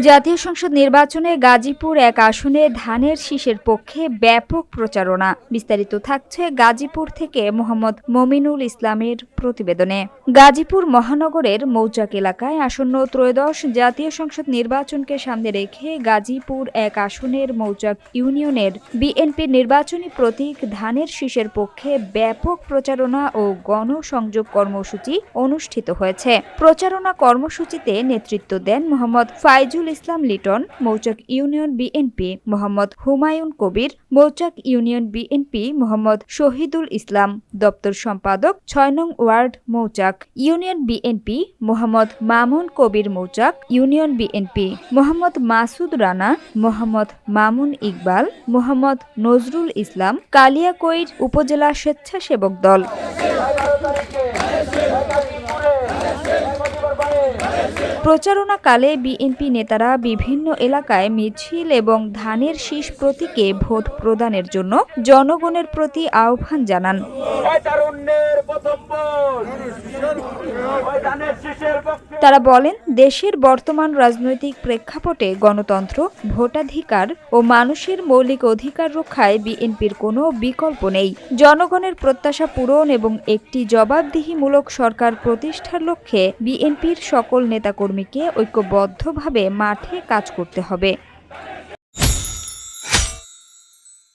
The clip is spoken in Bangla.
জাতীয় সংসদ নির্বাচনে গাজীপুর এক আসনে ধানের শীষের পক্ষে ব্যাপক প্রচারণা। বিস্তারিত থাকছে গাজীপুর থেকে মোহাম্মদ মমিনুল ইসলামের প্রতিবেদনে। গাজীপুর মহানগরের মৌচাক এলাকায় আসন্ন ত্রয়োদশ জাতীয় সংসদ নির্বাচনকে সামনে রেখে গাজীপুর এক আসনের মৌচাক ইউনিয়নের বিএনপির নির্বাচনী প্রতীক ধানের শীষের পক্ষে ব্যাপক প্রচারণা ও গণসংযোগ কর্মসূচি অনুষ্ঠিত হয়েছে। প্রচারণা কর্মসূচিতে নেতৃত্ব দেন মোহাম্মদ ফাইজুল ইসলাম লিটন, মৌচাক ইউনিয়ন বিএনপি মোহাম্মদ হুমায়ুন কবির, মৌচাক ইউনিয়ন বিএনপি মোহাম্মদ শহীদুল ইসলাম, দপ্তর সম্পাদক ৬ নং ওয়ার্ড মৌচাক ইউনিয়ন বিএনপি মোহাম্মদ মামুন কবির, মৌচাক ইউনিয়ন বিএনপি মোহাম্মদ মাসুদ রানা, মোহাম্মদ মামুন ইকবাল, মোহাম্মদ নজরুল ইসলাম, কালিয়াকৈর উপজেলা স্বেচ্ছাসেবক দল। প্রচারণাকালে বিএনপি নেতারা বিভিন্ন এলাকায় মিছিল এবং ধানের শীষ প্রতীকে ভোট প্রদানের জন্য জনগণের প্রতি আহ্বান জানান। তারা বলেন, দেশের বর্তমান রাজনৈতিক প্রেক্ষাপটে গণতন্ত্র, ভোটাধিকার ও মানুষের মৌলিক অধিকার রক্ষায় বিএনপির কোনো বিকল্প নেই। জনগণের প্রত্যাশা পূরণ এবং একটি জবাবদিহিমূলক সরকার প্রতিষ্ঠার লক্ষ্যে বিএনপির সকল নেতাকর্মীকে ঐক্যবদ্ধভাবে মাঠে কাজ করতে হবে।